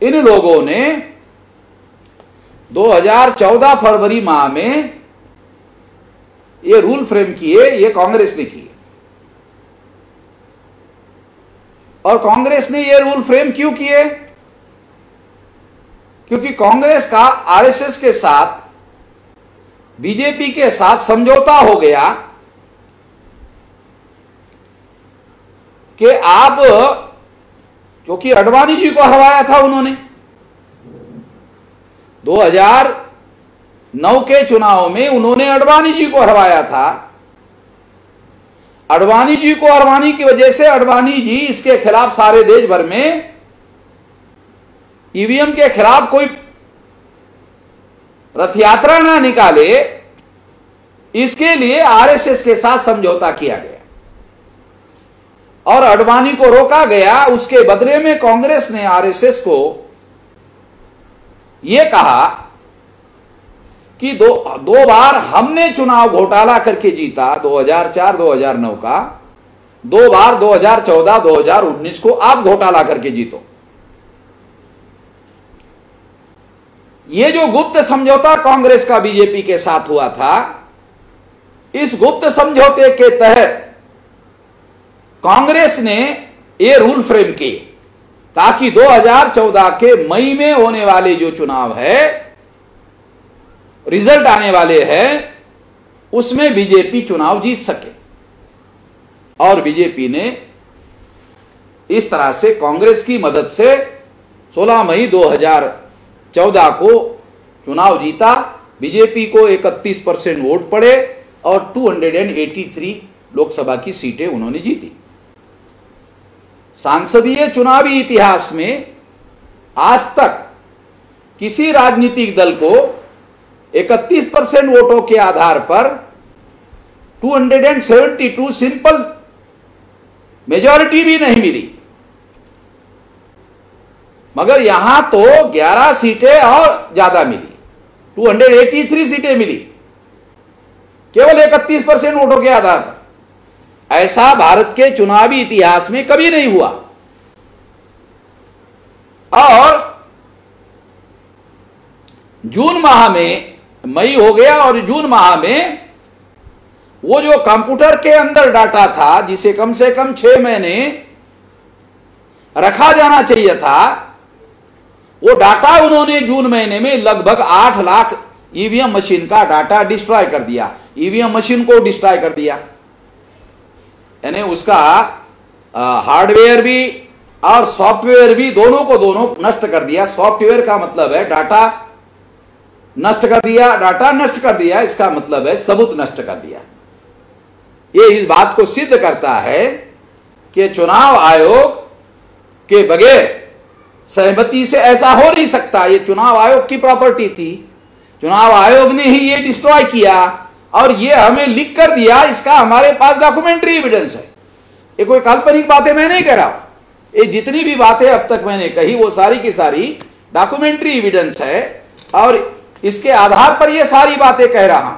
इन लोगों ने 2014 फरवरी माह में ये रूल फ्रेम किए, ये कांग्रेस ने किए। और कांग्रेस ने ये रूल फ्रेम क्यों किए? क्योंकि कांग्रेस का आरएसएस के साथ, बीजेपी के साथ समझौता हो गया कि आप, क्योंकि अडवाणी जी को हरवाया था उन्होंने 2009 के चुनाव में, उन्होंने अडवाणी जी को हरवाया था। अडवाणी जी को हरवाने की वजह से अडवाणी जी इसके खिलाफ सारे देश भर में ईवीएम के खिलाफ कोई रथ यात्रा ना निकाले, इसके लिए आरएसएस के साथ समझौता किया गया और अडवाणी को रोका गया। उसके बदले में कांग्रेस ने आरएसएस को यह कहा कि दो बार हमने चुनाव घोटाला करके जीता, 2004 2009 का, 2 बार 2014 2019 को आप घोटाला करके जीतो। ये जो गुप्त समझौता कांग्रेस का बीजेपी के साथ हुआ था, इस गुप्त समझौते के तहत कांग्रेस ने ये रूल फ्रेम किए ताकि 2014 के मई में होने वाले जो चुनाव है, रिजल्ट आने वाले हैं, उसमें बीजेपी चुनाव जीत सके। और बीजेपी ने इस तरह से कांग्रेस की मदद से 16 मई 2014 को चुनाव जीता। बीजेपी को 31% वोट पड़े और 283 लोकसभा की सीटें उन्होंने जीती। सांसदीय चुनावी इतिहास में आज तक किसी राजनीतिक दल को 31% वोटों के आधार पर 272 सिंपल मेजॉरिटी भी नहीं मिली, मगर यहां तो 11 सीटें और ज्यादा मिली, 283 सीटें मिली केवल 31% वोटों के आधार पर। ऐसा भारत के चुनावी इतिहास में कभी नहीं हुआ। और जून माह में, मई हो गया और जून माह में वो जो कंप्यूटर के अंदर डाटा था, जिसे कम से कम 6 महीने रखा जाना चाहिए था, वो डाटा उन्होंने जून महीने में लगभग 8 लाख ईवीएम मशीन का डाटा डिस्ट्रॉय कर दिया। ईवीएम मशीन को डिस्ट्रॉय कर दिया, यानी उसका हार्डवेयर भी और सॉफ्टवेयर भी, दोनों को दोनों नष्ट कर दिया। सॉफ्टवेयर का मतलब है डाटा नष्ट कर दिया, डाटा नष्ट कर दिया, इसका मतलब है सबूत नष्ट कर दिया। ये इस बात को सिद्ध करता है कि चुनाव आयोग के बगैर सहमति से ऐसा हो नहीं सकता। ये चुनाव आयोग की प्रॉपर्टी थी, चुनाव आयोग ने ही ये डिस्ट्रॉय किया और ये हमें लिख कर दिया। इसका हमारे पास डॉक्यूमेंट्री एविडेंस है। ये कोई काल्पनिक बातें मैं नहीं कह रहा हूं, ये जितनी भी बातें अब तक मैंने कही वो सारी की सारी डॉक्यूमेंट्री एविडेंस है और इसके आधार पर ये सारी बातें कह रहा हूं।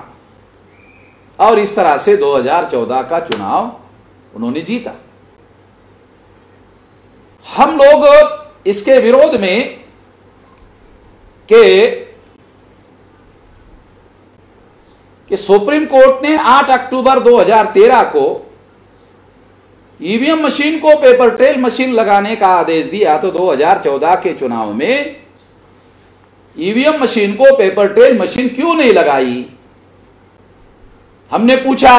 और इस तरह से 2014 का चुनाव उन्होंने जीता। हम लोग इसके विरोध में कि सुप्रीम कोर्ट ने 8 अक्टूबर 2013 को ईवीएम मशीन को पेपर ट्रेल मशीन लगाने का आदेश दिया, तो 2014 के चुनाव में ईवीएम मशीन को पेपर ट्रेल मशीन क्यों नहीं लगाई? हमने पूछा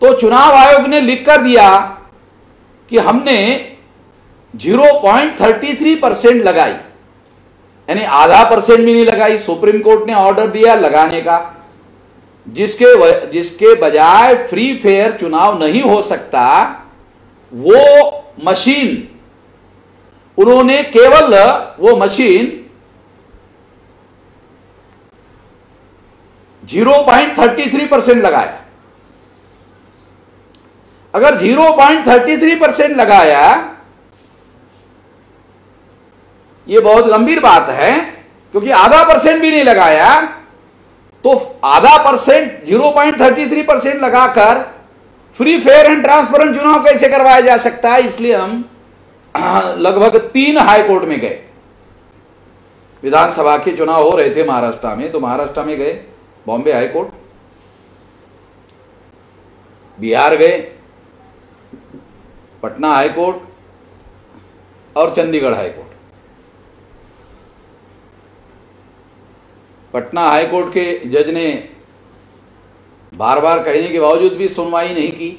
तो चुनाव आयोग ने लिख कर दिया कि हमने 0.33% लगाई, यानी आधा % भी नहीं लगाई। सुप्रीम कोर्ट ने ऑर्डर दिया लगाने का, जिसके बजाय फ्री फेयर चुनाव नहीं हो सकता, वो मशीन उन्होंने केवल वो मशीन 0.33% लगाया। अगर 0.33% लगाया, ये बहुत गंभीर बात है, क्योंकि आधा % भी नहीं लगाया, तो आधा % 0.33% लगाकर फ्री फेयर एंड ट्रांसपेरेंट चुनाव कैसे करवाया जा सकता है? इसलिए हम लगभग 3 हाई कोर्ट में गए। विधानसभा के चुनाव हो रहे थे महाराष्ट्र में, तो महाराष्ट्र में गए, बॉम्बे हाई कोर्ट, बिहार गए, पटना हाई कोर्ट और Chandigarh high court. Patna high court के जज ने बार बार कहने के बावजूद भी सुनवाई नहीं की।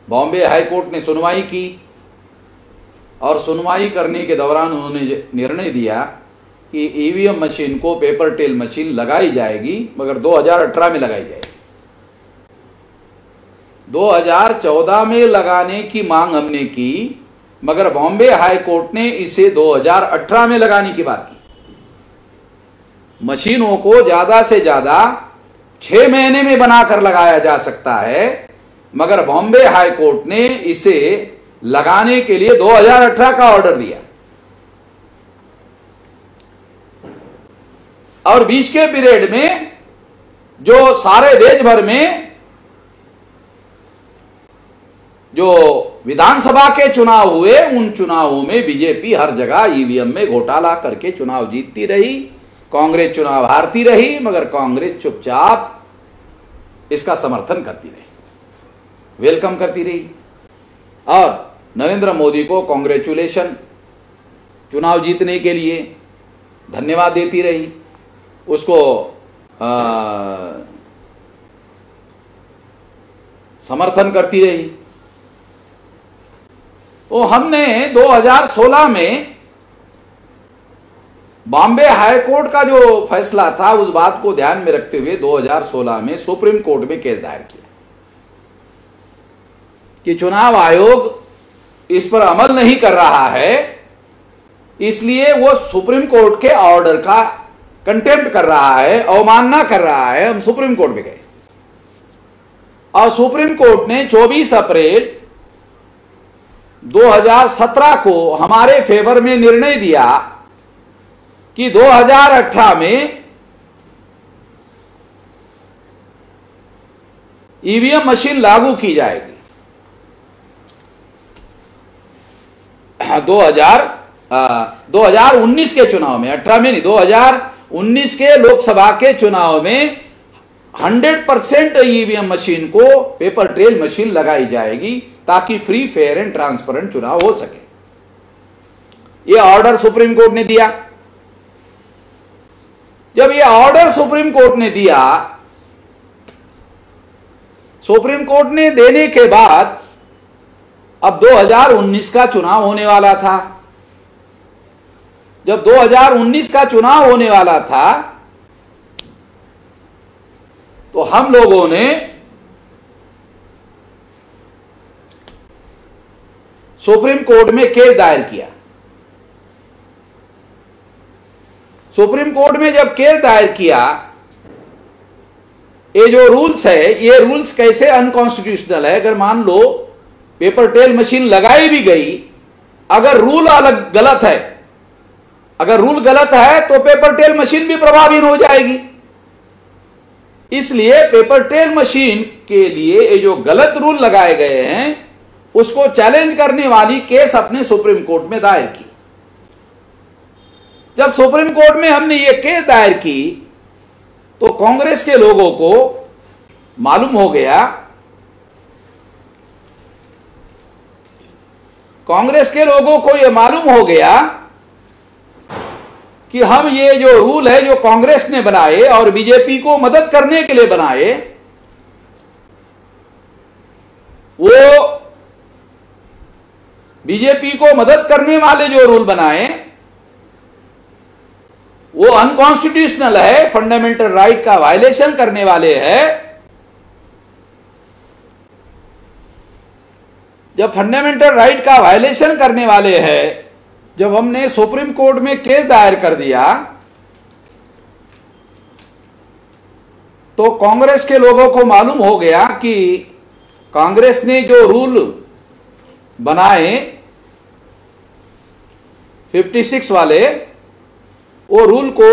बॉम्बे हाई कोर्ट ने सुनवाई की और सुनवाई करने के दौरान उन्होंने निर्णय दिया कि ईवीएम मशीन को पेपर टेल मशीन लगाई जाएगी, मगर 2018 में लगाई जाएगी। 2014 में लगाने की मांग हमने की, मगर बॉम्बे हाई कोर्ट ने इसे 2018 में लगाने की बात की। मशीनों को ज्यादा से ज्यादा 6 महीने में बनाकर लगाया जा सकता है, मगर बॉम्बे हाई कोर्ट ने इसे लगाने के लिए 2018 का ऑर्डर दिया। और बीच के पीरियड में जो सारे देश भर में जो विधानसभा के चुनाव हुए, उन चुनावों में बीजेपी हर जगह ईवीएम में घोटाला करके चुनाव जीतती रही, कांग्रेस चुनाव हारती रही, मगर कांग्रेस चुपचाप इसका समर्थन करती रही, वेलकम करती रही और नरेंद्र मोदी को कांग्रेचुलेशन, चुनाव जीतने के लिए धन्यवाद देती रही, उसको समर्थन करती रही। तो हमने 2016 में बॉम्बे हाई कोर्ट का जो फैसला था, उस बात को ध्यान में रखते हुए 2016 में सुप्रीम कोर्ट में केस दायर किया कि चुनाव आयोग इस पर अमल नहीं कर रहा है, इसलिए वो सुप्रीम कोर्ट के ऑर्डर का कंटेम्प्ट कर रहा है, अवमानना कर रहा है। हम सुप्रीम कोर्ट में गए और सुप्रीम कोर्ट ने 24 अप्रैल 2017 को हमारे फेवर में निर्णय दिया कि 2018 में ईवीएम मशीन लागू की जाएगी। 2019 के चुनाव में, 18 में नहीं, 2019 के लोकसभा के चुनाव में 100% ईवीएम मशीन को पेपर ट्रेल मशीन लगाई जाएगी ताकि फ्री, फेयर एंड ट्रांसपेरेंट चुनाव हो सके। यह ऑर्डर सुप्रीम कोर्ट ने दिया। जब यह ऑर्डर सुप्रीम कोर्ट ने दिया, सुप्रीम कोर्ट ने देने के बाद अब 2019 का चुनाव होने वाला था। जब 2019 का चुनाव होने वाला था तो हम लोगों ने सुप्रीम कोर्ट में केस दायर किया। सुप्रीम कोर्ट में जब केस दायर किया, ये जो रूल्स है, ये रूल्स कैसे अनकॉन्स्टिट्यूशनल है। अगर मान लो पेपर ट्रेल मशीन लगाई भी गई, अगर रूल अलग गलत है, अगर रूल गलत है तो पेपर ट्रेल मशीन भी प्रभावहीन हो जाएगी। इसलिए पेपर ट्रेल मशीन के लिए ये जो गलत रूल लगाए गए हैं, उसको चैलेंज करने वाली केस अपने सुप्रीम कोर्ट में दायर की। जब सुप्रीम कोर्ट में हमने ये केस दायर की तो कांग्रेस के लोगों को मालूम हो गया, कांग्रेस के लोगों को यह मालूम हो गया कि हम ये जो रूल है जो कांग्रेस ने बनाए और बीजेपी को मदद करने के लिए बनाए, वो बीजेपी को मदद करने वाले जो रूल बनाए वो अनकॉन्स्टिट्यूशनल है, फंडामेंटल राइट का वायलेशन करने वाले हैं। जब फंडामेंटल राइट का वायलेशन करने वाले हैं, जब हमने सुप्रीम कोर्ट में केस दायर कर दिया तो कांग्रेस के लोगों को मालूम हो गया कि कांग्रेस ने जो रूल बनाए 56 वाले, वो रूल को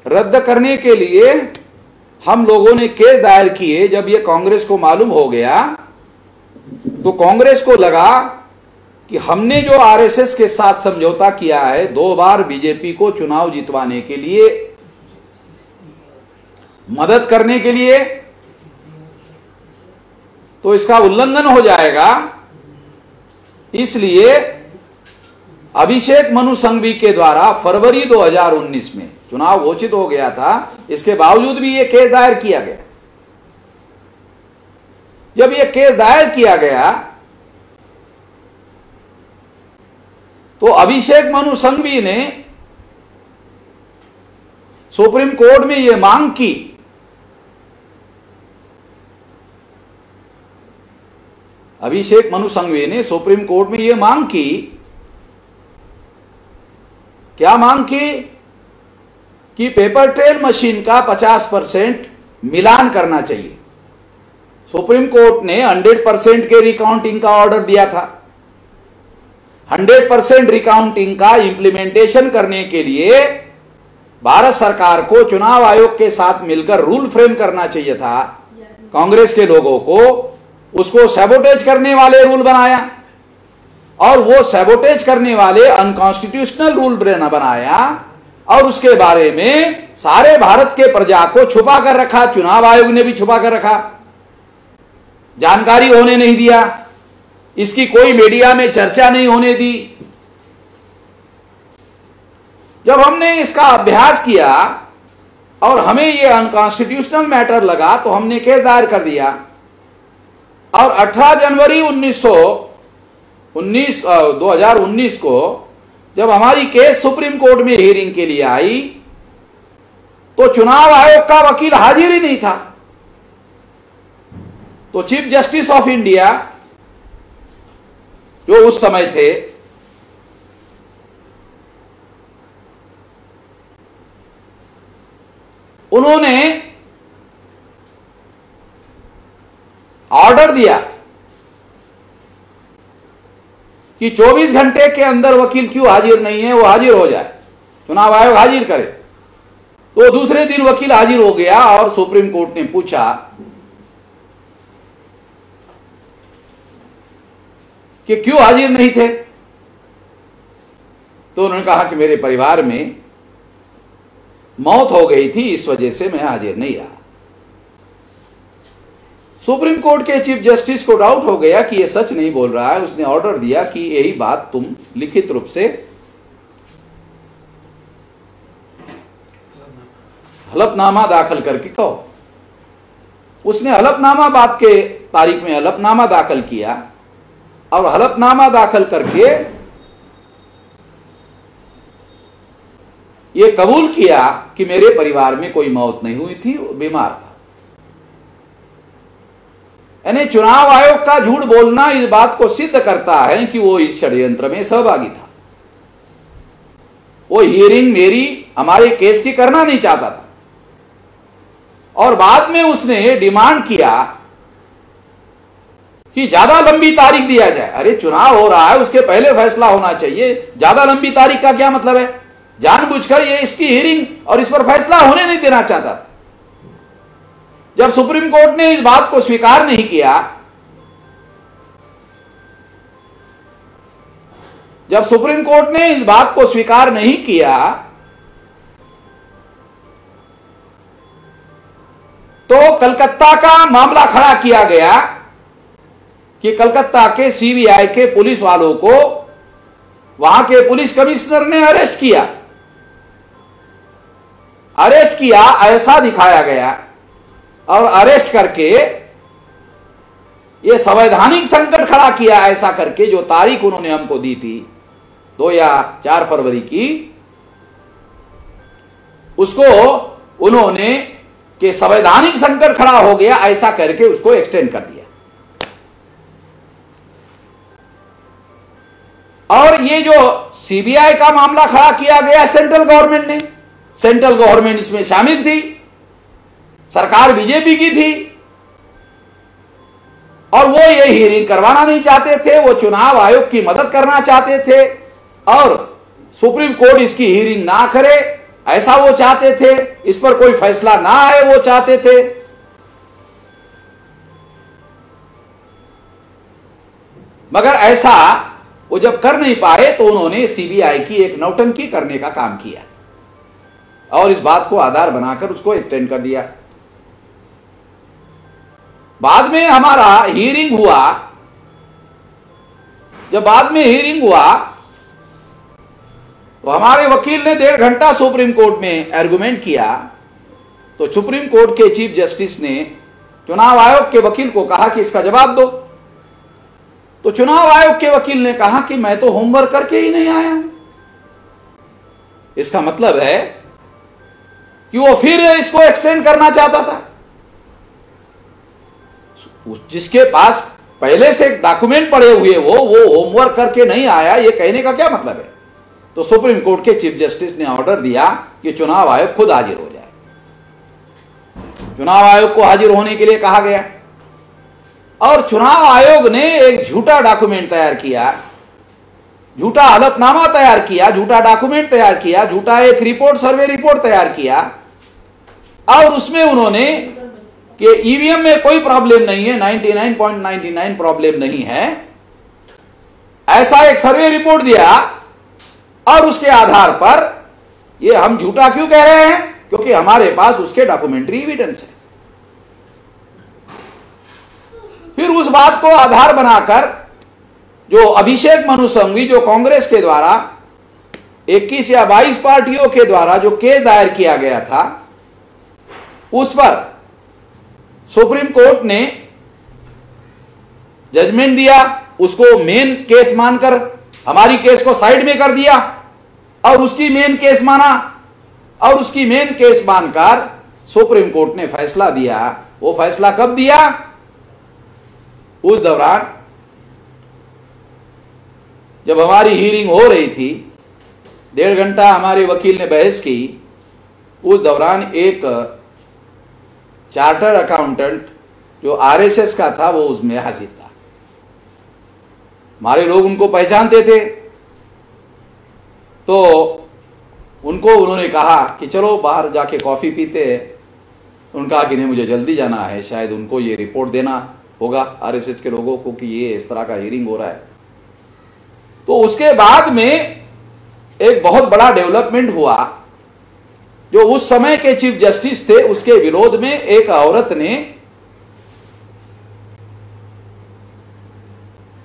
रद्द करने के लिए हम लोगों ने केस दायर किए। जब ये कांग्रेस को मालूम हो गया तो कांग्रेस को लगा कि हमने जो आरएसएस के साथ समझौता किया है 2 बार बीजेपी को चुनाव जितवाने के लिए, मदद करने के लिए, तो इसका उल्लंघन हो जाएगा। इसलिए अभिषेक मनु सिंघवी के द्वारा फरवरी 2019 में चुनाव घोषित हो गया था, इसके बावजूद भी यह केस दायर किया गया। जब यह केस दायर किया गया तो अभिषेक मनु सिंघवी ने सुप्रीम कोर्ट में यह मांग की अभिषेक मनु सिंघवी ने सुप्रीम कोर्ट में यह मांग की, क्या मांग की कि पेपर ट्रेल मशीन का 50% मिलान करना चाहिए। सुप्रीम कोर्ट ने 100% के रिकाउंटिंग का ऑर्डर दिया था। 100% रिकाउंटिंग का इंप्लीमेंटेशन करने के लिए भारत सरकार को चुनाव आयोग के साथ मिलकर रूल फ्रेम करना चाहिए था। कांग्रेस के लोगों को उसको सैबोटेज करने वाले रूल बनाया और वो सैबोटेज करने वाले अनकॉन्स्टिट्यूशनल रूल बनाया और उसके बारे में सारे भारत के प्रजा को छुपा कर रखा। चुनाव आयोग ने भी छुपा कर रखा, जानकारी होने नहीं दिया, इसकी कोई मीडिया में चर्चा नहीं होने दी। जब हमने इसका अभ्यास किया और हमें यह अनकॉन्स्टिट्यूशनल मैटर लगा तो हमने केस दायर कर दिया और 18 जनवरी 2019 को जब हमारी केस सुप्रीम कोर्ट में हियरिंग के लिए आई तो चुनाव आयोग का वकील हाजिर ही नहीं था। तो चीफ जस्टिस ऑफ इंडिया जो उस समय थे, उन्होंने ऑर्डर दिया कि 24 घंटे के अंदर वकील क्यों हाजिर नहीं है, वो हाजिर हो जाए, चुनाव आयोग हाजिर करे। तो दूसरे दिन वकील हाजिर हो गया और सुप्रीम कोर्ट ने पूछा कि क्यों हाजिर नहीं थे। तो उन्होंने कहा कि मेरे परिवार में मौत हो गई थी, इस वजह से मैं हाजिर नहीं रहा। सुप्रीम कोर्ट के चीफ जस्टिस को डाउट हो गया कि यह सच नहीं बोल रहा है। उसने ऑर्डर दिया कि यही बात तुम लिखित रूप से हलफनामा दाखिल करके कहो। उसने हलफनामा बात के तारीख में हलफनामा दाखिल किया और हलफनामा दाखिल करके यह कबूल किया कि मेरे परिवार में कोई मौत नहीं हुई थी, बीमार था। यानी चुनाव आयोग का झूठ बोलना इस बात को सिद्ध करता है कि वो इस षड्यंत्र में सहभागी था। वो हियरिंग हमारे केस की करना नहीं चाहता था और बाद में उसने डिमांड किया कि ज्यादा लंबी तारीख दिया जाए। अरे चुनाव हो रहा है, उसके पहले फैसला होना चाहिए, ज्यादा लंबी तारीख का क्या मतलब है? जानबूझकर ये इसकी हियरिंग और इस पर फैसला होने नहीं देना चाहता था। जब सुप्रीम कोर्ट ने इस बात को स्वीकार नहीं किया, जब सुप्रीम कोर्ट ने इस बात को स्वीकार नहीं किया तो कलकत्ता का मामला खड़ा किया गया कि कलकत्ता के सीबीआई के पुलिस वालों को वहां के पुलिस कमिश्नर ने अरेस्ट किया। ऐसा दिखाया गया और अरेस्ट करके ये संवैधानिक संकट खड़ा किया, ऐसा करके जो तारीख उन्होंने हमको दी थी 2 या 4 फरवरी की, उसको उन्होंने कि संवैधानिक संकट खड़ा हो गया ऐसा करके उसको एक्सटेंड कर दिया। और ये जो सीबीआई का मामला खड़ा किया गया सेंट्रल गवर्नमेंट ने, सेंट्रल गवर्नमेंट इसमें शामिल थी, सरकार बीजेपी की थी और वो ये हियरिंग करवाना नहीं चाहते थे। वो चुनाव आयोग की मदद करना चाहते थे और सुप्रीम कोर्ट इसकी हियरिंग ना करे ऐसा वो चाहते थे, इस पर कोई फैसला ना आए वो चाहते थे। मगर ऐसा वो जब कर नहीं पाए तो उन्होंने सीबीआई की एक नौटंकी करने का काम किया और इस बात को आधार बनाकर उसको एक्सटेंड कर दिया। बाद में हमारा हियरिंग हुआ। जब बाद में हियरिंग हुआ तो हमारे वकील ने 1.5 घंटा सुप्रीम कोर्ट में आर्गुमेंट किया। तो सुप्रीम कोर्ट के चीफ जस्टिस ने चुनाव आयोग के वकील को कहा कि इसका जवाब दो। तो चुनाव आयोग के वकील ने कहा कि मैं तो होमवर्क करके ही नहीं आया हूं। इसका मतलब है कि वो फिर इसको एक्सटेंड करना चाहता था। जिसके पास पहले से डॉक्यूमेंट पड़े हुए वो होमवर्क करके नहीं आया, ये कहने का क्या मतलब है? तो सुप्रीम कोर्ट के चीफ जस्टिस ने ऑर्डर दिया कि चुनाव आयोग खुद हाजिर हो जाए। चुनाव आयोग को हाजिर होने के लिए कहा गया और चुनाव आयोग ने एक झूठा डॉक्यूमेंट तैयार किया, झूठा हलफनामा तैयार किया, झूठा डॉक्यूमेंट तैयार किया, झूठा एक रिपोर्ट, सर्वे रिपोर्ट तैयार किया और उसमें उन्होंने कि ईवीएम में कोई प्रॉब्लम नहीं है, 99.99 प्रॉब्लम नहीं है, ऐसा एक सर्वे रिपोर्ट दिया। और उसके आधार पर ये हम झूठा क्यों कह रहे हैं? क्योंकि हमारे पास उसके डॉक्यूमेंट्री एविडेंस है। फिर उस बात को आधार बनाकर जो अभिषेक मनु सिंघवी, जो कांग्रेस के द्वारा 21 या 22 पार्टियों के द्वारा जो केस दायर किया गया था, उस पर सुप्रीम कोर्ट ने जजमेंट दिया। उसको मेन केस मानकर हमारी केस को साइड में कर दिया और उसकी मेन केस माना और उसकी मेन केस मानकर सुप्रीम कोर्ट ने फैसला दिया। वो फैसला कब दिया? उस दौरान जब हमारी हियरिंग हो रही थी, 1.5 घंटा हमारे वकील ने बहस की। उस दौरान एक चार्टर्ड अकाउंटेंट जो आरएसएस का था वो उसमें हाजिर था। हमारे लोग उनको पहचानते थे तो उनको उन्होंने कहा कि चलो बाहर जाके कॉफी पीते हैं। उन्होंने कहा कि नहीं, मुझे जल्दी जाना है, शायद उनको ये रिपोर्ट देना होगा आरएसएस के लोगों को कि ये इस तरह का हियरिंग हो रहा है। तो उसके बाद में एक बहुत बड़ा डेवलपमेंट हुआ। जो उस समय के चीफ जस्टिस थे, उसके विरोध में एक औरत ने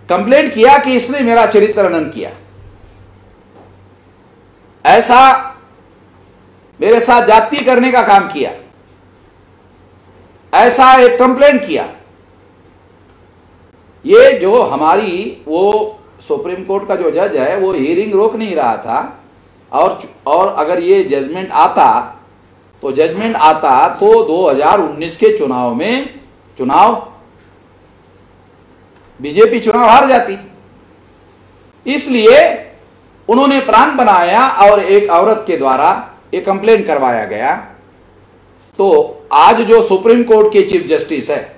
कंप्लेंट किया कि इसने मेरा चरित्र हनन किया, ऐसा मेरे साथ जाति करने का काम किया, ऐसा एक कंप्लेंट किया। ये जो हमारी वो सुप्रीम कोर्ट का जो जज है वो हियरिंग रोक नहीं रहा था और अगर ये जजमेंट आता तो 2019 के चुनाव में बीजेपी चुनाव हार जाती। इसलिए उन्होंने प्लान बनाया और एक औरत के द्वारा एक कंप्लेन करवाया गया। तो आज जो सुप्रीम कोर्ट के चीफ जस्टिस है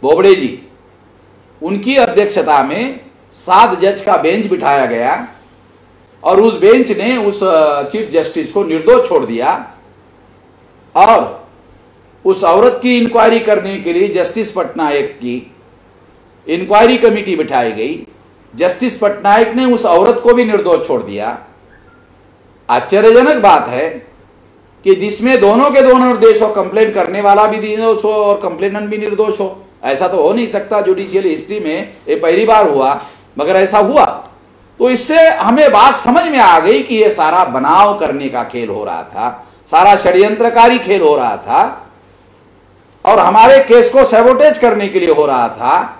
बोबड़े जी, उनकी अध्यक्षता में 7 जज का बेंच बिठाया गया और उस बेंच ने उस चीफ जस्टिस को निर्दोष छोड़ दिया और उस औरत की इंक्वायरी करने के लिए जस्टिस पटनायक की इंक्वायरी कमेटी बिठाई गई। जस्टिस पटनायक ने उस औरत को भी निर्दोष छोड़ दिया। आश्चर्यजनक बात है कि जिसमें दोनों के दोनों निर्दोष हो, कंप्लेन करने वाला भी निर्दोष हो और कंप्लेनेंट भी निर्दोष हो। ऐसा तो हो नहीं सकता, जुडिशियल हिस्ट्री में ये पहली बार हुआ, मगर ऐसा हुआ। तो इससे हमें बात समझ में आ गई कि ये सारा बनाव करने का खेल हो रहा था, सारा षड्यंत्रकारी खेल हो रहा था और हमारे केस को सैबोटेज करने के लिए हो रहा था।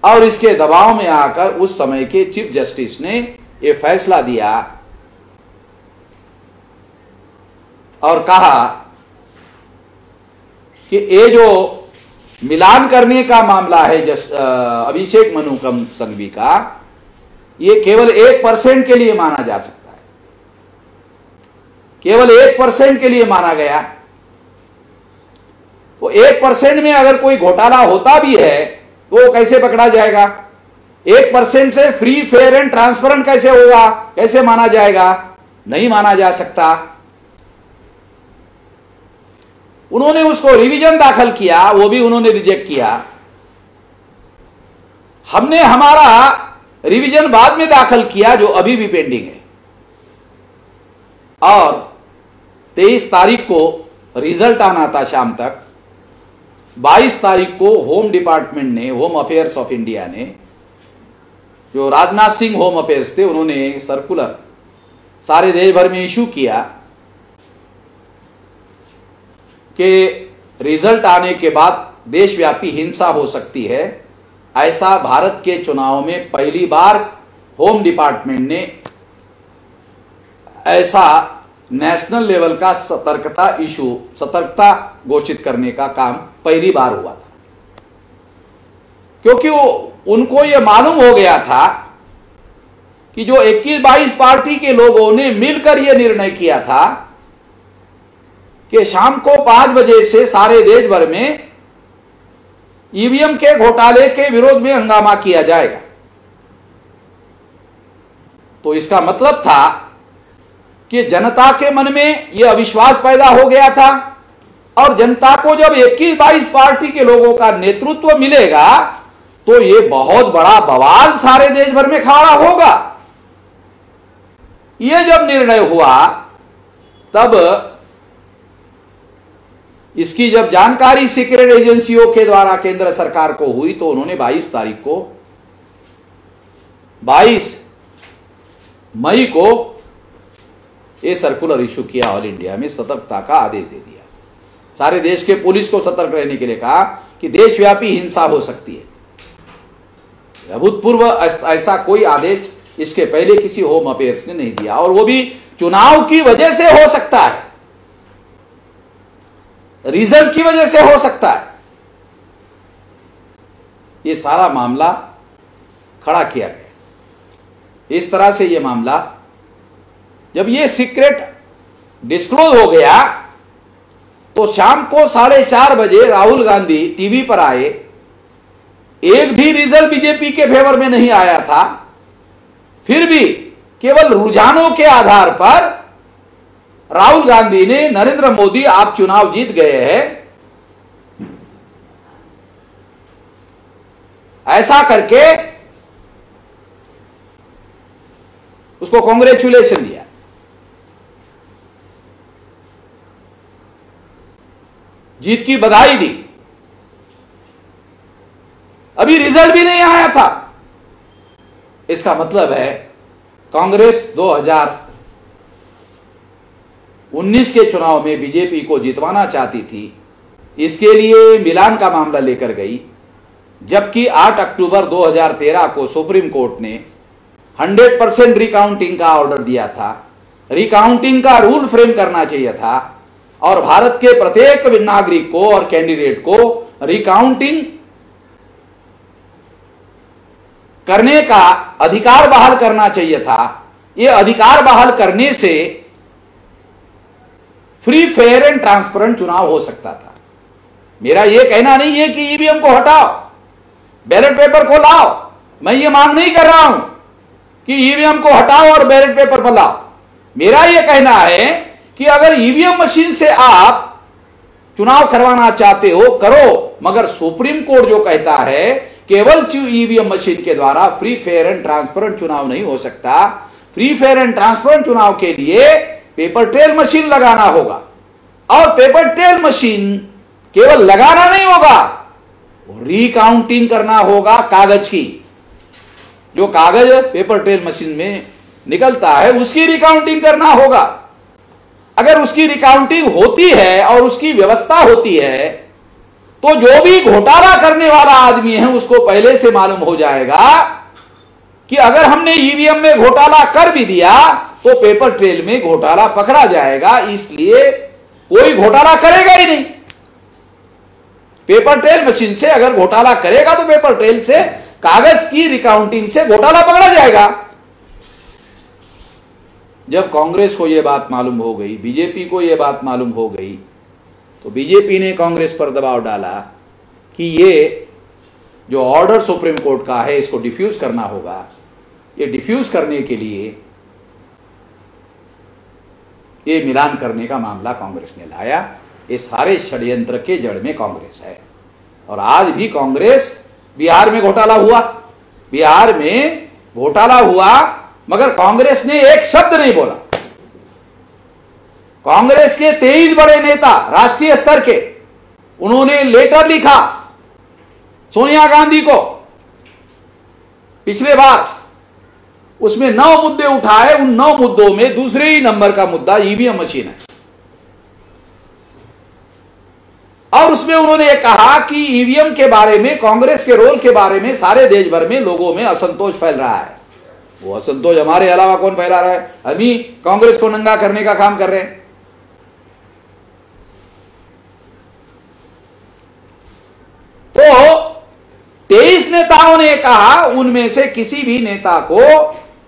और इसके दबाव में आकर उस समय के चीफ जस्टिस ने यह फैसला दिया और कहा कि ये जो मिलान करने का मामला है अभिषेक मनु सिंघवी का, ये केवल 1% के लिए माना जा सकता है, केवल 1% के लिए माना गया। तो 1% में अगर कोई घोटाला होता भी है तो कैसे पकड़ा जाएगा? 1% से फ्री, फेयर एंड ट्रांसपेरेंट कैसे होगा? कैसे माना जाएगा? नहीं माना जा सकता। उन्होंने उसको रिवीजन दाखिल किया, वो भी उन्होंने रिजेक्ट किया। हमने हमारा रिवीजन बाद में दाखिल किया जो अभी भी पेंडिंग है, और 23 तारीख को रिजल्ट आना था शाम तक। 22 तारीख को होम डिपार्टमेंट ने, होम अफेयर्स ऑफ इंडिया ने, जो राजनाथ सिंह होम अफेयर्स थे, उन्होंने सर्कुलर सारे देश भर में इशू किया कि रिजल्ट आने के बाद देशव्यापी हिंसा हो सकती है। ऐसा भारत के चुनाव में पहली बार होम डिपार्टमेंट ने ऐसा नेशनल लेवल का सतर्कता घोषित करने का काम पहली बार हुआ था, क्योंकि उनको यह मालूम हो गया था कि जो 21-22 पार्टी के लोगों ने मिलकर यह निर्णय किया था कि शाम को 5 बजे से सारे देश भर में ईवीएम के घोटाले के विरोध में हंगामा किया जाएगा। तो इसका मतलब था कि जनता के मन में यह अविश्वास पैदा हो गया था, और जनता को जब 21-22 पार्टी के लोगों का नेतृत्व मिलेगा तो यह बहुत बड़ा बवाल सारे देश भर में खड़ा होगा। यह जब निर्णय हुआ तब इसकी जब जानकारी सीक्रेट एजेंसियों के द्वारा केंद्र सरकार को हुई तो उन्होंने 22 तारीख को 22 मई को यह सर्कुलर इशू किया, ऑल इंडिया में सतर्कता का आदेश दे दिया। सारे देश के पुलिस को सतर्क रहने के लिए कहा कि देशव्यापी हिंसा हो सकती है। अभूतपूर्व ऐसा कोई आदेश इसके पहले किसी होम अफेयर्स ने नहीं दिया, और वो भी चुनाव की वजह से हो सकता है, रिजल्ट की वजह से हो सकता है। यह सारा मामला खड़ा किया गया। इस तरह से यह मामला जब यह सीक्रेट डिस्क्लोज हो गया तो शाम को 4:30 बजे राहुल गांधी टीवी पर आए। एक भी रिजल्ट बीजेपी के फेवर में नहीं आया था, फिर भी केवल रुझानों के आधार पर राहुल गांधी ने नरेंद्र मोदी आप चुनाव जीत गए हैं ऐसा करके उसको कांग्रेचुलेशन दिया। जीत की बधाई दी। अभी रिजल्ट भी नहीं आया था। इसका मतलब है कांग्रेस 2019 के चुनाव में बीजेपी को जितवाना चाहती थी, इसके लिए मिलान का मामला लेकर गई, जबकि 8 अक्टूबर 2013 को सुप्रीम कोर्ट ने 100% रिकाउंटिंग का ऑर्डर दिया था। रिकाउंटिंग का रूल फ्रेम करना चाहिए था और भारत के प्रत्येक नागरिक को और कैंडिडेट को रिकाउंटिंग करने का अधिकार बहाल करना चाहिए था। यह अधिकार बहाल करने से फ्री, फेयर एंड ट्रांसपेरेंट चुनाव हो सकता था। मेरा यह कहना नहीं है कि ईवीएम को हटाओ, बैलेट पेपर को लाओ। मैं ये मांग नहीं कर रहा हूं कि ईवीएम को हटाओ और बैलेट पेपर पर लाओ। मेरा यह कहना है कि अगर ईवीएम मशीन से आप चुनाव करवाना चाहते हो करो, मगर सुप्रीम कोर्ट जो कहता है केवल ईवीएम मशीन के द्वारा फ्री, फेयर एंड ट्रांसपेरेंट चुनाव नहीं हो सकता। फ्री, फेयर एंड ट्रांसपेरेंट चुनाव के लिए पेपर ट्रेल मशीन लगाना होगा, और पेपर ट्रेल मशीन केवल लगाना नहीं होगा, रिकाउंटिंग करना होगा कागज की। जो कागज पेपर ट्रेल मशीन में निकलता है उसकी रिकाउंटिंग करना होगा। अगर उसकी रिकाउंटिंग होती है और उसकी व्यवस्था होती है तो जो भी घोटाला करने वाला आदमी है उसको पहले से मालूम हो जाएगा कि अगर हमने ईवीएम में घोटाला कर भी दिया तो पेपर ट्रेल में घोटाला पकड़ा जाएगा, इसलिए कोई घोटाला करेगा ही नहीं। पेपर ट्रेल मशीन से अगर घोटाला करेगा तो पेपर ट्रेल से, कागज की रिकाउंटिंग से घोटाला पकड़ा जाएगा। जब कांग्रेस को यह बात मालूम हो गई, बीजेपी को यह बात मालूम हो गई, तो बीजेपी ने कांग्रेस पर दबाव डाला कि ये जो ऑर्डर सुप्रीम कोर्ट का है इसको डिफ्यूज करना होगा। ये डिफ्यूज करने के लिए ये मिलान करने का मामला कांग्रेस ने लाया। ये सारे षड्यंत्र के जड़ में कांग्रेस है, और आज भी कांग्रेस, बिहार में घोटाला हुआ, बिहार में घोटाला हुआ, मगर कांग्रेस ने एक शब्द नहीं बोला। कांग्रेस के 23 बड़े नेता राष्ट्रीय स्तर के, उन्होंने लेटर लिखा सोनिया गांधी को पिछले बार, उसमें 9 मुद्दे उठाए। उन 9 मुद्दों में दूसरे ही नंबर का मुद्दा ईवीएम मशीन है। और उसमें उन्होंने ये कहा कि ईवीएम के बारे में, कांग्रेस के रोल के बारे में सारे देश भर में लोगों में असंतोष फैल रहा है। वो असंतोष हमारे अलावा कौन फैला रहा है? हम ही कांग्रेस को नंगा करने का काम कर रहे हैं। तो 23 नेताओं ने कहा, उनमें से किसी भी नेता को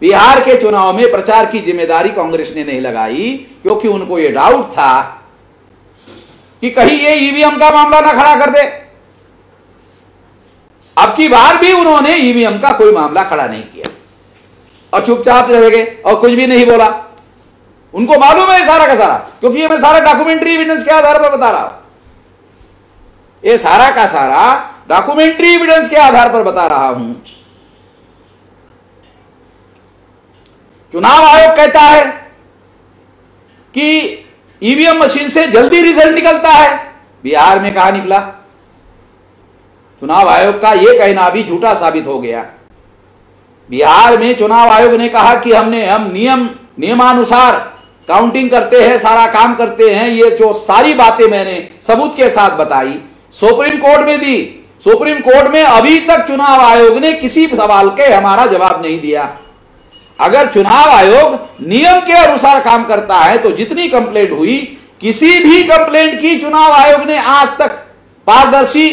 बिहार के चुनाव में प्रचार की जिम्मेदारी कांग्रेस ने नहीं लगाई, क्योंकि उनको यह डाउट था कि कहीं ये ईवीएम का मामला ना खड़ा कर दे। अब की बार भी उन्होंने ईवीएम का कोई मामला खड़ा नहीं किया और चुपचाप रह गए और कुछ भी नहीं बोला। उनको मालूम है सारा का सारा, क्योंकि ये मैं सारा डॉक्यूमेंट्री एविडेंस के आधार पर बता रहा हूं। ये सारा का सारा डॉक्यूमेंट्री एविडेंस के आधार पर बता रहा हूं। चुनाव आयोग कहता है कि ईवीएम मशीन से जल्दी रिजल्ट निकलता है। बिहार में कहां निकला? चुनाव आयोग का यह कहना भी झूठा साबित हो गया। बिहार में चुनाव आयोग ने कहा कि हम नियमानुसार काउंटिंग करते हैं, सारा काम करते हैं। ये जो सारी बातें मैंने सबूत के साथ बताई, सुप्रीम कोर्ट में दी। सुप्रीम कोर्ट में अभी तक चुनाव आयोग ने किसी सवाल के हमारा जवाब नहीं दिया। अगर चुनाव आयोग नियम के अनुसार काम करता है तो जितनी कंप्लेंट हुई, किसी भी कंप्लेंट की चुनाव आयोग ने आज तक पारदर्शी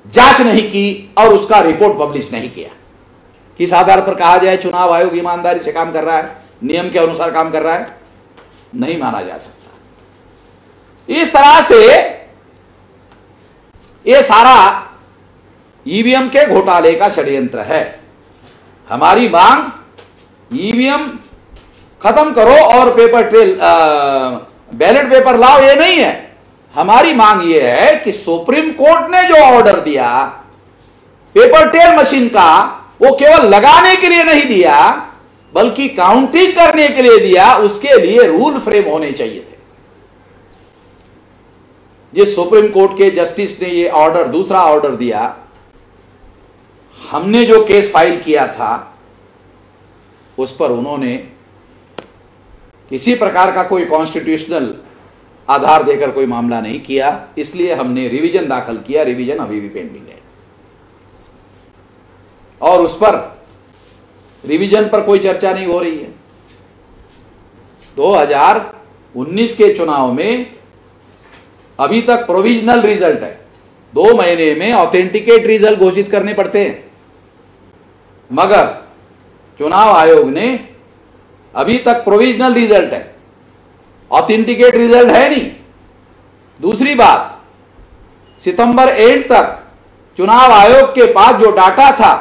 जांच नहीं की और उसका रिपोर्ट पब्लिश नहीं किया। किस आधार पर कहा जाए चुनाव आयोग ईमानदारी से काम कर रहा है, नियम के अनुसार काम कर रहा है? नहीं माना जा सकता। इस तरह से यह सारा ईवीएम के घोटाले का षड्यंत्र है। हमारी मांग ईवीएम खत्म करो और पेपर ट्रेल बैलेट पेपर लाओ, ये नहीं है। हमारी मांग ये है कि सुप्रीम कोर्ट ने जो ऑर्डर दिया पेपर ट्रेल मशीन का, वो केवल लगाने के लिए नहीं दिया बल्कि काउंटिंग करने के लिए दिया। उसके लिए रूल फ्रेम होने चाहिए थे। जिस सुप्रीम कोर्ट के जस्टिस ने ये ऑर्डर, दूसरा ऑर्डर दिया, हमने जो केस फाइल किया था उस पर उन्होंने किसी प्रकार का कोई कॉन्स्टिट्यूशनल आधार देकर कोई मामला नहीं किया। इसलिए हमने रिवीजन दाखिल किया। रिवीजन अभी भी पेंडिंग है और उस पर रिवीजन पर कोई चर्चा नहीं हो रही है। 2019 के चुनाव में अभी तक प्रोविजनल रिजल्ट है। 2 महीने में ऑथेंटिकेट रिजल्ट घोषित करने पड़ते हैं, मगर चुनाव आयोग ने अभी तक प्रोविजनल रिजल्ट है, ऑथेंटिकेट रिजल्ट है नहीं। दूसरी बात, सितंबर एंड तक चुनाव आयोग के पास जो डाटा था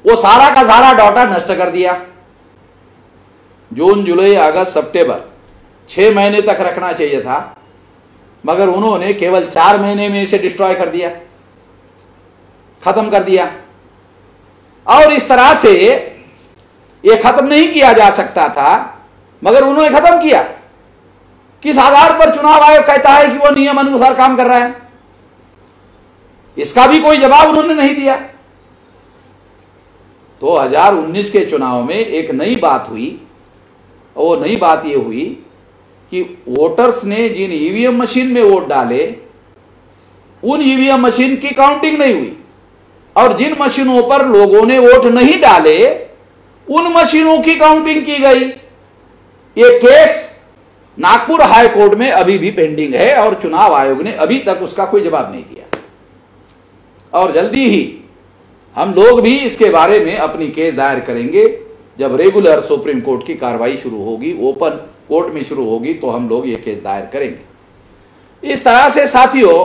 वो सारा का सारा डाटा नष्ट कर दिया। जून, जुलाई, अगस्त, सितंबर 6 महीने तक रखना चाहिए था, मगर उन्होंने केवल 4 महीने में इसे डिस्ट्रॉय कर दिया, खत्म कर दिया। और इस तरह से ये खत्म नहीं किया जा सकता था, मगर उन्होंने खत्म किया। किस आधार पर चुनाव आयोग कहता है कि वो नियम अनुसार काम कर रहा है? इसका भी कोई जवाब उन्होंने नहीं दिया। 2019 के चुनाव में एक नई बात हुई, और वो नई बात ये हुई कि वोटर्स ने जिन ईवीएम मशीन में वोट डाले, उन ईवीएम मशीन की काउंटिंग नहीं हुई, और जिन मशीनों पर लोगों ने वोट नहीं डाले उन मशीनों की काउंटिंग की गई। ये केस नागपुर हाई कोर्ट में अभी भी पेंडिंग है और चुनाव आयोग ने अभी तक उसका कोई जवाब नहीं दिया। और जल्दी ही हम लोग भी इसके बारे में अपनी केस दायर करेंगे। जब रेगुलर सुप्रीम कोर्ट की कार्रवाई शुरू होगी, ओपन कोर्ट में शुरू होगी, तो हम लोग ये केस दायर करेंगे। इस तरह से साथियों,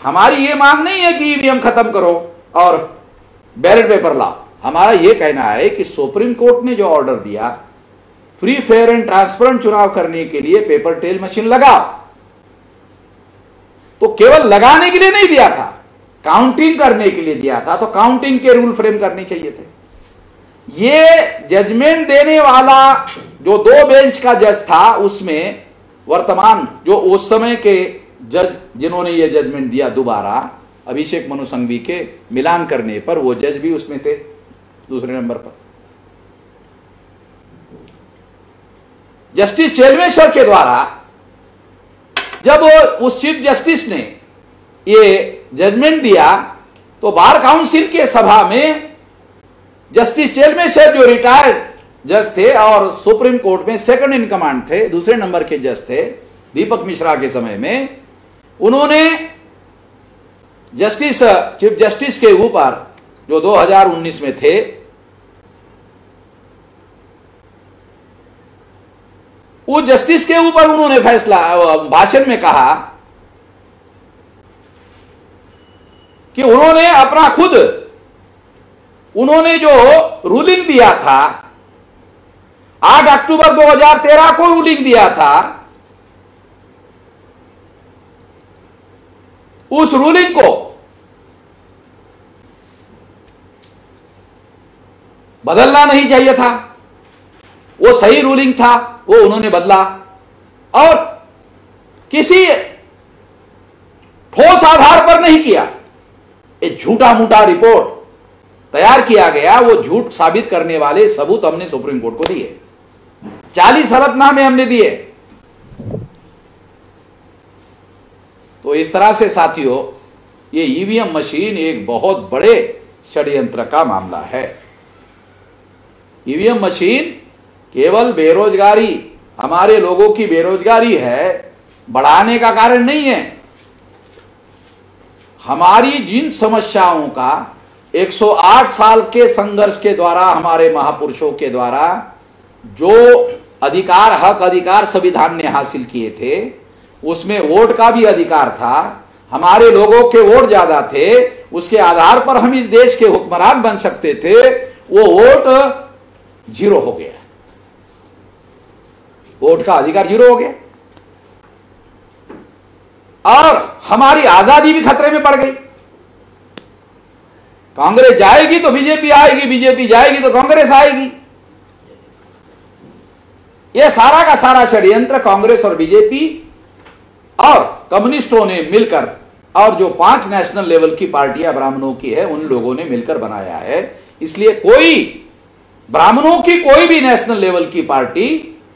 हमारी ये मांग नहीं है कि ईवीएम खत्म करो और बैलेट पेपर लाओ। हमारा यह कहना है कि सुप्रीम कोर्ट ने जो ऑर्डर दिया, फ्री फेयर एंड ट्रांसपेरेंट चुनाव करने के लिए पेपर ट्रेल मशीन लगाओ, तो केवल लगाने के लिए नहीं दिया था, काउंटिंग करने के लिए दिया था, तो काउंटिंग के रूल फ्रेम करने चाहिए थे। ये जजमेंट देने वाला जो 2 बेंच का जज था, उसमें वर्तमान जो उस समय के जज जिन्होंने ये जजमेंट दिया दोबारा अभिषेक मनु सिंघवी के मिलान करने पर, वो जज भी उसमें थे दूसरे नंबर पर। जस्टिस चेलमेश्वर के द्वारा जब उस चीफ जस्टिस ने ये जजमेंट दिया, तो बार काउंसिल के सभा में जस्टिस चेलमेश्वर जो रिटायर्ड जज थे और सुप्रीम कोर्ट में सेकंड इन कमांड थे, दूसरे नंबर के जज थे दीपक मिश्रा के समय में, उन्होंने जस्टिस चीफ जस्टिस के ऊपर जो 2019 में थे, उस जस्टिस के ऊपर उन्होंने फैसला भाषण में कहा कि उन्होंने अपना खुद उन्होंने जो रूलिंग दिया था 8 अक्टूबर 2013 को रूलिंग दिया था, उस रूलिंग को बदलना नहीं चाहिए था। वो सही रूलिंग था, वो उन्होंने बदला और किसी ठोस आधार पर नहीं किया। एक झूठा मूठा रिपोर्ट तैयार किया गया, वो झूठ साबित करने वाले सबूत हमने सुप्रीम कोर्ट को दिए, 40 हलफनामे हमने दिए। तो इस तरह से साथियों, ये ईवीएम मशीन एक बहुत बड़े षड्यंत्र का मामला है। ईवीएम मशीन केवल बेरोजगारी, हमारे लोगों की बेरोजगारी है, बढ़ाने का कारण नहीं है। हमारी जिन समस्याओं का 108 साल के संघर्ष के द्वारा, हमारे महापुरुषों के द्वारा जो अधिकार, हक अधिकार संविधान ने हासिल किए थे, उसमें वोट का भी अधिकार था, हमारे लोगों के वोट ज्यादा थे, उसके आधार पर हम इस देश के हुक्मरान बन सकते थे, वो वोट 0 हो गया, वोट का अधिकार 0 हो गया और हमारी आजादी भी खतरे में पड़ गई। कांग्रेस जाएगी तो बीजेपी आएगी, बीजेपी जाएगी तो कांग्रेस आएगी। यह सारा का सारा षड्यंत्र कांग्रेस और बीजेपी और कम्युनिस्टों ने मिलकर, और जो 5 नेशनल लेवल की पार्टियां ब्राह्मणों की है, उन लोगों ने मिलकर बनाया है। इसलिए कोई ब्राह्मणों की कोई भी नेशनल लेवल की पार्टी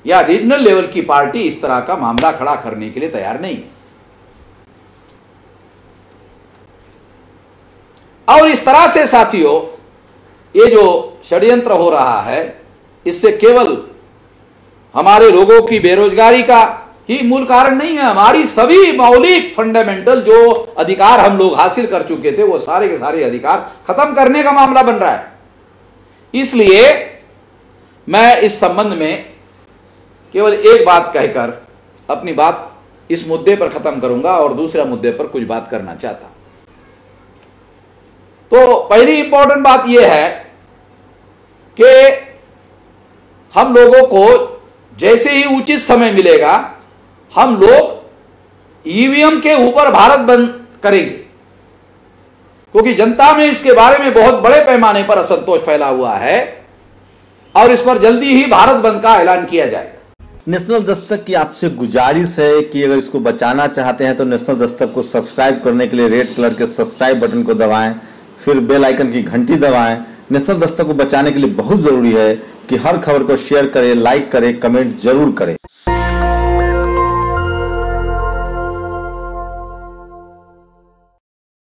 या रीजनल लेवल की पार्टी इस तरह का मामला खड़ा करने के लिए तैयार नहीं है। और इस तरह से साथियों, ये जो षड्यंत्र हो रहा है, इससे केवल हमारे लोगों की बेरोजगारी का ही मूल कारण नहीं है, हमारी सभी मौलिक फंडामेंटल जो अधिकार हम लोग हासिल कर चुके थे, वो सारे के सारे अधिकार खत्म करने का मामला बन रहा है। इसलिए मैं इस संबंध में केवल एक बात कहकर अपनी बात इस मुद्दे पर खत्म करूंगा और दूसरा मुद्दे पर कुछ बात करना चाहता। तो पहली इंपॉर्टेंट बात यह है कि हम लोगों को जैसे ही उचित समय मिलेगा, हम लोग ईवीएम के ऊपर भारत बंद करेंगे, क्योंकि जनता में इसके बारे में बहुत बड़े पैमाने पर असंतोष फैला हुआ है और इस पर जल्दी ही भारत बंद का ऐलान किया जाएगा। नेशनल दस्तक की आपसे गुजारिश है कि अगर इसको बचाना चाहते हैं तो नेशनल दस्तक को सब्सक्राइब करने के लिए रेड कलर के सब्सक्राइब बटन को दबाएं, फिर बेल आइकन की घंटी दबाएं। नेशनल दस्तक को बचाने के लिए बहुत जरूरी है कि हर खबर को शेयर करें, लाइक करें, कमेंट जरूर करें।